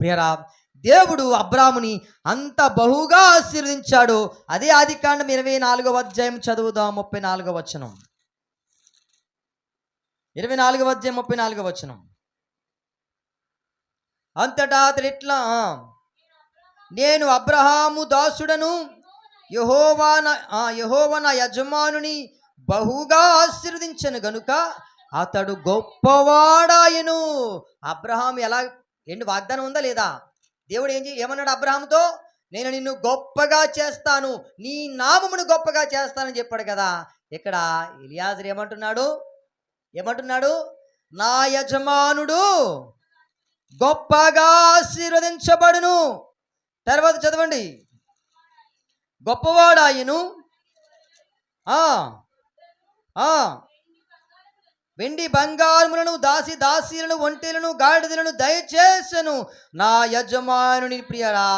ప్రియరా, దేవుడు అబ్రాముని అంత బహుగా ఆశీర్వదించాడు. అదే ఆదికాండం 24వ అధ్యాయం చదువుదాం. 34వ వచనం. 24వ అధ్యాయం 34వ వచనం. అంతటా అతడు ఇట్లా, నేను అబ్రహాము దాసుడను, యెహోవా నా యజమానుని బహుగా ఆశీర్వదించను గనుక అతడు గొప్పవాడాయను. అబ్రహాం ఎలా వాగ్దానం ఉందా లేదా? దేవుడు ఏమన్నాడు అబ్రహాముతో? నేను నిన్ను గొప్పగా చేస్తాను, నీ నామమును గొప్పగా చేస్తానని చెప్పాడు కదా. ఇక్కడ ఎలియాజరు ఏమంటున్నాడు? నా యజమానుడు గొప్పగా ఆశీర్వదించబడును. తర్వాత చదవండి. గొప్పవాడాయను, వెండి బంగారములను దాసీలను ఒంటెలను గాడిదలను దయచేసను నా యజమానుని. ప్రియరా,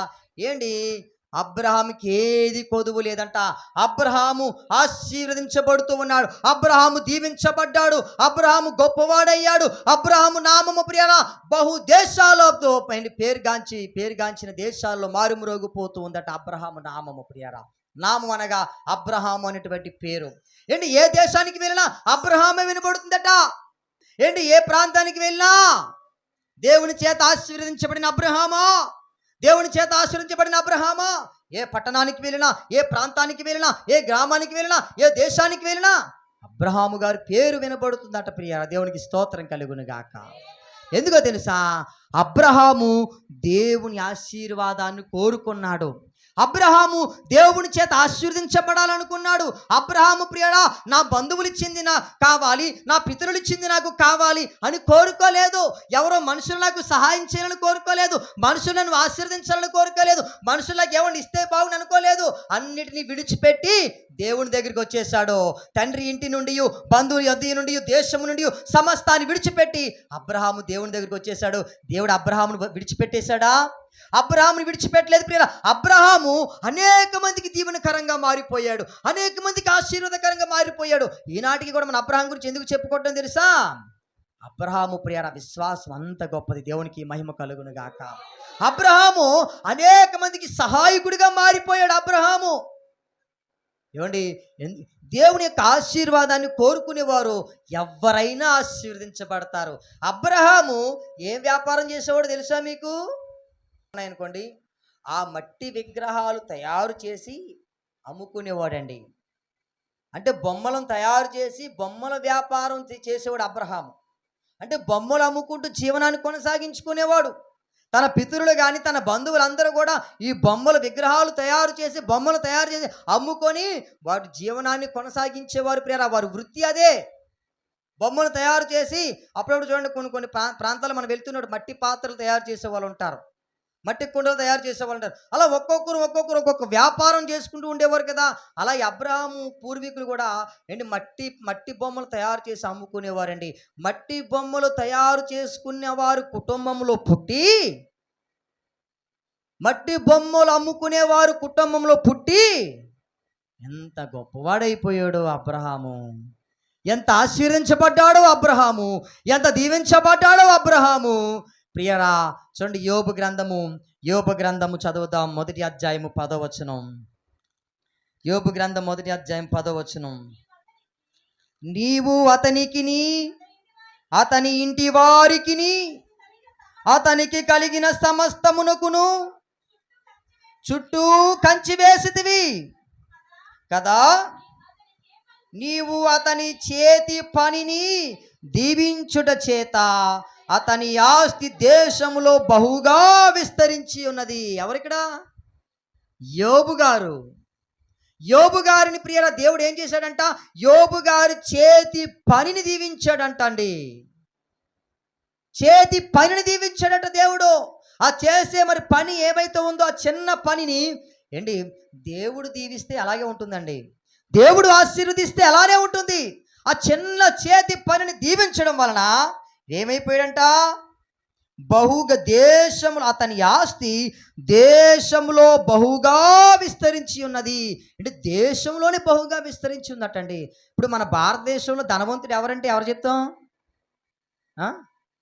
అబ్రహాముకి ఏది కొదువు లేదంట. అబ్రహాము ఆశీర్వదించబడుతూ ఉన్నాడు. అబ్రహాము దీవించబడ్డాడు. అబ్రహాము గొప్పవాడయ్యాడు. అబ్రహాము నామము ప్రియరా బహు దేశాలతో పేరుగాంచిన దేశాల్లో మారుమ్రోగిపోతూ ఉందట అబ్రహాము నామము. ప్రియరా, నామం అనగా అబ్రహాము అనేటువంటి పేరు. ఏ దేశానికి వెళ్ళినా అబ్రహామే వినబడుతుందట. ఏ ప్రాంతానికి వెళ్ళినా దేవుని చేత ఆశీర్వదించబడిన అబ్రహామా, దేవుని చేత ఆశీర్వదించబడిన అబ్రహామా. ఏ పట్టణానికి వెళ్ళినా, ఏ ప్రాంతానికి వెళ్ళినా, ఏ గ్రామానికి వెళ్ళినా, ఏ దేశానికి వెళ్ళినా అబ్రహాము గారి పేరు వినబడుతుందట. ప్రియ దేవునికి స్తోత్రం కలుగును గాక. ఎందుకో తెలుసా? అబ్రహాము దేవుని ఆశీర్వాదాన్ని కోరుకున్నాడు. అబ్రహాము దేవుని చేత ఆశీర్వదించబడాలనుకున్నాడు. అబ్రహాము ప్రియడా నా బంధువులు ఇచ్చింది నాకు కావాలి, నా పితరులు ఇచ్చింది నాకు కావాలి అని కోరుకోలేదు. ఎవరో మనుషులు నాకు సహాయం చేయాలని కోరుకోలేదు. మనుషులను ఆశీర్వదించాలని కోరుకోలేదు. మనుషులకు ఎవరిని ఇస్తే బాగుని అనుకోలేదు. అన్నిటినీ విడిచిపెట్టి దేవుని దగ్గరికి వచ్చేసాడు. తండ్రి ఇంటి నుండి, బంధువుల యొద్ద నుండి, దేశము నుండి సమస్తాన్ని విడిచిపెట్టి అబ్రహాము దేవుని దగ్గరికి వచ్చేసాడు. దేవుడు అబ్రహామును విడిచిపెట్టేశాడా? అబ్రహాముని విడిచిపెట్టలేదు ప్రియుల. అబ్రహాము అనేక మందికి దీవెనకరంగా మారిపోయాడు. అనేక మందికి ఆశీర్వాదకరంగా మారిపోయాడు. ఈనాటికి కూడా మన అబ్రహాం గురించి ఎందుకు చెప్పుకోవడం తెలుసా? అబ్రహాము ప్రియర విశ్వాసం అంత గొప్పది. దేవునికి మహిమ కలుగును గాక. అబ్రహాము అనేక మందికి సహాయకుడిగా మారిపోయాడు. అబ్రహాము దేవుని యొక్క ఆశీర్వాదాన్ని కోరుకునేవారు ఎవరైనా ఆశీర్వదించబడతారు. అబ్రహాము ఏం వ్యాపారం చేసేవాడు తెలుసా మీకు? అనుకోండి, ఆ మట్టి విగ్రహాలు తయారు చేసి అమ్ముకునేవాడండి. అంటే బొమ్మలను తయారు చేసి బొమ్మల వ్యాపారం చేసేవాడు అబ్రహాము. అంటే బొమ్మలు అమ్ముకుంటూ జీవనాన్ని కొనసాగించుకునేవాడు. తన పితరులు కానీ తన బంధువులందరూ కూడా ఈ బొమ్మల విగ్రహాలు తయారు చేసి అమ్ముకొని వారి జీవనాన్ని కొనసాగించేవారు. ప్రియరా, వారి వృత్తి అదే. బొమ్మలు తయారు చేసి అప్పుడప్పుడు చూడండి, కొన్ని ప్రాంతాలు మనం వెళ్తున్నాడు మట్టి పాత్రలు తయారు చేసే వాళ్ళు ఉంటారు, మట్టి కుండలు తయారు చేసేవాళ్ళు ఉంటారు. అలా ఒక్కొక్కరు ఒక్కొక్క వ్యాపారం చేసుకుంటూ ఉండేవారు కదా. అలా అబ్రహాము పూర్వీకులు కూడా మట్టి బొమ్మలు తయారు చేసి అమ్ముకునేవారండి. మట్టి బొమ్మలు తయారు చేసుకునేవారు కుటుంబంలో పుట్టి, మట్టి బొమ్మలు అమ్ముకునేవారు కుటుంబంలో పుట్టి ఎంత గొప్పవాడైపోయాడో అబ్రహాము, ఎంత ఆశీర్వదించబడ్డాడో అబ్రహాము, ఎంత దీవించబడ్డాడో అబ్రహాము. ప్రియరా, చూడండి, యోబు గ్రంథము చదువుదాం. 1వ అధ్యాయము 10వ వచనం. యోబు గ్రంథం 1వ అధ్యాయం 10వ వచనం. నీవు అతనికిని అతని ఇంటి వారికిని అతనికి కలిగిన సమస్తమునకును చుట్టూ కంచి వేసితివి కదా. నీవు అతని చేతి పనిని దీవించుట చేత అతని ఆస్తి దేశములో బహుగా విస్తరించి ఉన్నది. ఎవరిక్కడ? యోబు గారిని ప్రియరా దేవుడు ఏం చేశాడంట? యోబు గారి చేతి పనిని దీవించాడంట అండి. చేతి పనిని దీవించాడంట దేవుడు. ఆ చేసే పని ఏమైతే ఉందో ఆ చిన్న పనిని దేవుడు దీవిస్తే అలాగే ఉంటుందండి. దేవుడు ఆశీర్వదిస్తే అలానే ఉంటుంది. ఆ చిన్న చేతి పనిని దీవించడం వలన ఏమైపోయాడంట? బహుగా దేశములో అతని ఆస్తి దేశంలో బహుగా విస్తరించి ఉన్నది. అంటే దేశంలోనే బహుగా విస్తరించి ఉందటండి. ఇప్పుడు మన భారతదేశంలో ధనవంతుడు ఎవరంటే ఎవరు చెప్తాం?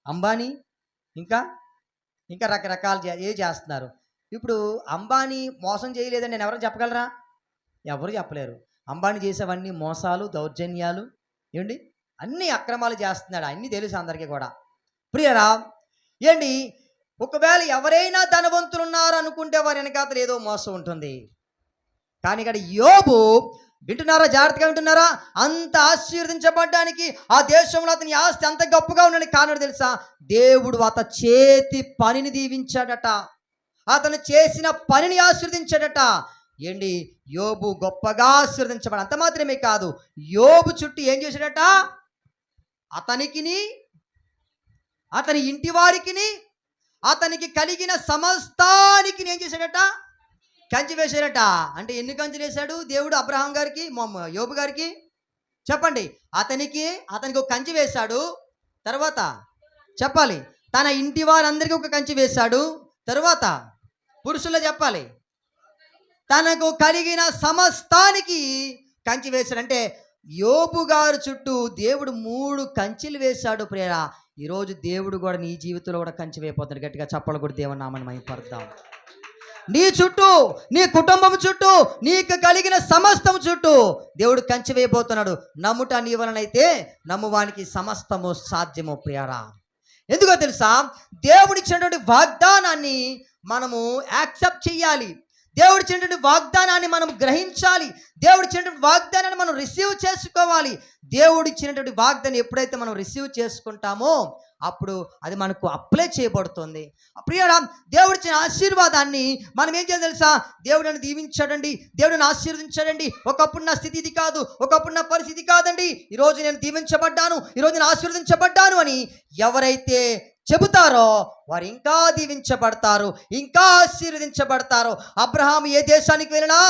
అంబానీ, ఇంకా ఇంకా రకరకాలు చేస్తున్నారు. ఇప్పుడు అంబానీ మోసం చేయలేదని నేను ఎవరైనా చెప్పగలరా? ఎవరు చెప్పలేరు. అంబానీ చేసేవన్నీ మోసాలు, దౌర్జన్యాలు, ఏమండి అన్నీ అక్రమాలు చేస్తున్నాడు. అన్నీ తెలుసు అందరికీ కూడా. ప్రియరా ఏంటి, ఒకవేళ ఎవరైనా ధనవంతులు ఉన్నారు అనుకుంటే వారి వెనకాతల ఏదో మోసం ఉంటుంది. కానీ ఇక్కడ యోబు, వింటున్నారా? జాగ్రత్తగా వింటున్నారా? అంత ఆశీర్వదించబడ్డానికి ఆ దేశంలో అతని ఆస్తి అంత గొప్పగా ఉండడానికి కారణం తెలుసా? దేవుడు అతని చేతి పనిని దీవించాడట. అతను చేసిన పనిని ఆశీర్వదించాడట. ఏంటి, యోబు గొప్పగా ఆశీర్వదించబడి అంత మాత్రమే కాదు, యోబు చుట్టూ ఏం చేశాడట? అతనికిని, అతని ఇంటి వారికిని, అతనికి కలిగిన సమస్తానికి ఏం చేశాడట? కంచి వేశాడట. అంటే ఎన్ని కంచెలు వేశాడు దేవుడు అబ్రహాం గారికి, యోబు గారికి? చెప్పండి. అతనికి ఒక కంచి వేశాడు. తర్వాత చెప్పాలి, తన ఇంటి వారందరికీ ఒక కంచి వేశాడు. తర్వాత పురుషుల్లో చెప్పాలి, తనకు కలిగిన సమస్తానికి కంచి వేశాడు. అంటే యోబు గారు చుట్టూ దేవుడు 3 కంచెలు వేశాడు. ప్రియరా, ఈరోజు దేవుడు కూడా నీ జీవితంలో కూడా కంచి వేయబోతున్నాడు. గట్టిగా చప్పలు కూడా దేవుని నామమున మహిమపడదాం. నీ చుట్టూ, నీ కుటుంబం చుట్టూ, నీకు కలిగిన సమస్తం చుట్టూ దేవుడు కంచి వేయబోతున్నాడు. నమ్ముట నీ వలనైతే నమ్మువానికి సమస్తము సాధ్యము. ప్రియరా, ఎందుకో తెలుసా? దేవుడిచ్చినటువంటి వాగ్దానాన్ని మనము యాక్సెప్ట్ చేయాలి. దేవుడిచ్చినటువంటి వాగ్దానాన్ని మనం గ్రహించాలి. దేవుడిచ్చినటువంటి వాగ్దానాన్ని మనం రిసీవ్ చేసుకోవాలి. దేవుడిచ్చినటువంటి వాగ్దానం ఎప్పుడైతే మనం రిసీవ్ చేసుకుంటామో అప్పుడు అది మనకు అప్లై చేయబడుతుంది. ప్రియరా, దేవుడిచ్చిన ఆశీర్వాదాన్ని మనం ఏం చేయాలి తెలుసా? దేవుడు నన్ను దీవించాడండి, దేవుడు నన్ను ఆశీర్వదించాడండి, ఒకప్పుడు నా స్థితి ఇది కాదు, ఒకప్పుడు నా పరిస్థితి కాదండి, ఈరోజు నేను దీవించబడ్డాను, ఈరోజు నేను ఆశీర్వదించబడ్డాను అని ఎవరైతే చెబుతారో వారు ఇంకా దీవించబడతారు, ఇంకా ఆశీర్వదించబడతారు. అబ్రహాము ఏ దేశానికి వెళ్ళినా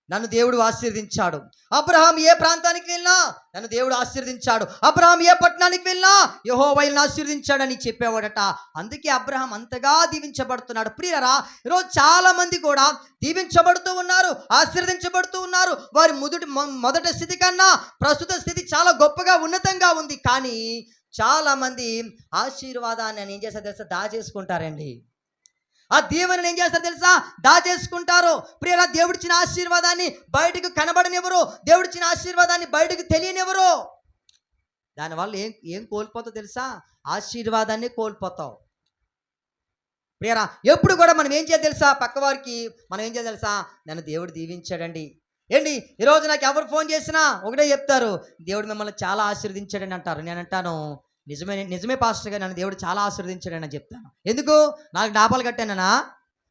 నన్ను దేవుడు ఆశీర్వదించాడు. అబ్రహాం ఏ ప్రాంతానికి వెళ్ళినా నన్ను దేవుడు ఆశీర్వదించాడు. అబ్రహాం ఏ పట్టణానికి వెళ్ళినా యెహోవా నన్ను ఆశీర్వదించాడని చెప్పేవాడట. అందుకే అబ్రహాం అంతగా దీవించబడుతున్నాడు. ప్రియరా, ఈరోజు చాలా మంది కూడా దీవించబడుతూ ఉన్నారు, ఆశీర్వదించబడుతూ ఉన్నారు. వారి మొదటి స్థితి కన్నా ప్రస్తుత స్థితి చాలా గొప్పగా ఉన్నతంగా ఉంది. కానీ చాలా మంది ఆశీర్వాదాన్ని ఏం చేస్తారు తెలుసా? దాచేసుకుంటారండి. ఆ దీవెనని ఏం చేస్తారు తెలుసా? దాచేసుకుంటారు. ప్రియరా, దేవుడిచ్చిన ఆశీర్వాదాన్ని బయటకు కనబడనివ్వరు, దేవుడిచ్చిన ఆశీర్వాదాన్ని బయటకు తెలియనివ్వరు. దానివల్ల ఏం కోల్పోతావు తెలుసా? ఆశీర్వాదాన్ని కోల్పోతావు. ప్రియరా, ఎప్పుడు కూడా మనం ఏం చేయాలి తెలుసా? పక్కవారికి మనం ఏం చేయాలి తెలుసా? నన్ను దేవుడు దీవించాడండి. ఏంటి, ఈరోజు నాకు ఎవరు ఫోన్ చేసినా ఒకటే చెప్తారు, దేవుడు మిమ్మల్ని చాలా ఆశీర్వదించాడని అంటారు. నేను అంటాను, నిజమే పాస్టర్ గారు, నన్ను దేవుడు చాలా ఆశీర్వదించాడని చెప్తాను. ఎందుకు? 4 డాబాలు కట్టానన్నా,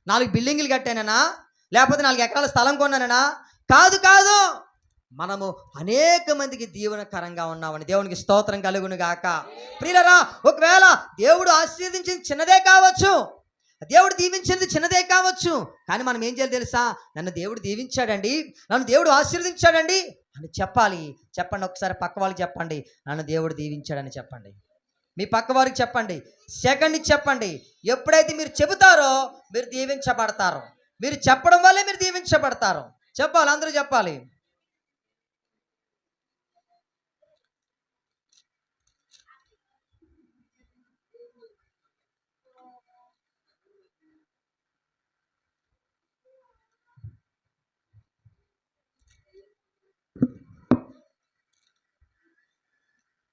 4 బిల్డింగులు కట్టానన్నా, లేకపోతే 4 ఎకరాల స్థలం కొన్నానన్నా? కాదు. మనము అనేక మందికి దీవెనకరంగా ఉన్నామని దేవునికి స్తోత్రం కలుగును గాక. ప్రియరా, ఒకవేళ దేవుడు ఆశీర్వదించింది చిన్నదే కావచ్చు, దేవుడు దీవించింది చిన్నదే కావచ్చు, కానీ మనం ఏం చేయాలి తెలుసా? నన్ను దేవుడు దీవించాడండి, నన్ను దేవుడు ఆశీర్వదించాడండి అని చెప్పాలి. చెప్పండి ఒకసారి, పక్క వాళ్ళకి చెప్పండి, నన్ను దేవుడు దీవించాడని చెప్పండి. మీ పక్క వారికి చెప్పండి, సెకండ్ చెప్పండి. ఎప్పుడైతే మీరు చెబుతారో మీరు దీవించబడతారు. మీరు చెప్పడం వల్లే మీరు దీవించబడతారు. చెప్పాలి, అందరూ చెప్పాలి.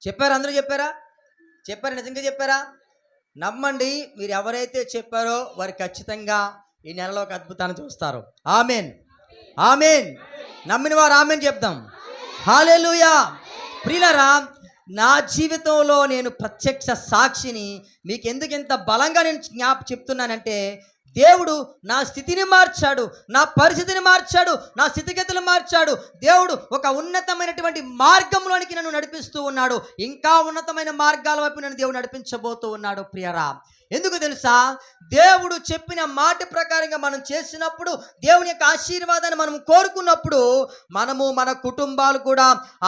చెప్పారా? అందరూ చెప్పారా? నిజంగా చెప్పారా? నమ్మండి, మీరు ఎవరైతే చెప్పారో వారు ఖచ్చితంగా ఈ నెలలో ఒక అద్భుతాన్ని చూస్తారు. Amen, amen. నమ్మిన వారు ఆమెన్ చెప్దాం. హల్లెలూయా. ప్రియులారా, నా జీవితంలో నేను ప్రత్యక్ష సాక్షిని. మీకు ఎందుకు ఇంత బలంగా నేను చెప్తున్నానంటే, దేవుడు నా స్థితిని మార్చాడు, నా పరిస్థితిని మార్చాడు, నా స్థితిగతులు మార్చాడు. దేవుడు ఒక ఉన్నతమైనటువంటి మార్గంలోనికి నన్ను నడిపిస్తూ ఉన్నాడు. ఇంకా ఉన్నతమైన మార్గాల వైపు నన్ను దేవుడు నడిపించబోతూ ఉన్నాడు. ప్రియరా, ఎందుకు తెలుసా? దేవుడు చెప్పిన మాట ప్రకారంగా మనం చేసినప్పుడు, దేవుని యొక్క ఆశీర్వాదాన్ని మనం కోరుకున్నప్పుడు, మనము మన కుటుంబాలు కూడా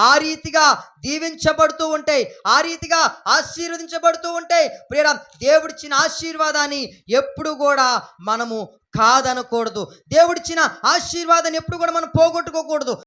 ఆ రీతిగా దీవించబడుతూ ఉంటాయి, ఆ రీతిగా ఆశీర్వదించబడుతూ ఉంటాయి. ప్రియరా, దేవుడిచ్చిన ఆశీర్వాదాన్ని ఎప్పుడు కూడా మనము కాదనకూడదు. దేవుడిచ్చిన ఆశీర్వాదాన్ని ఎప్పుడు కూడా మనం పోగొట్టుకోకూడదు.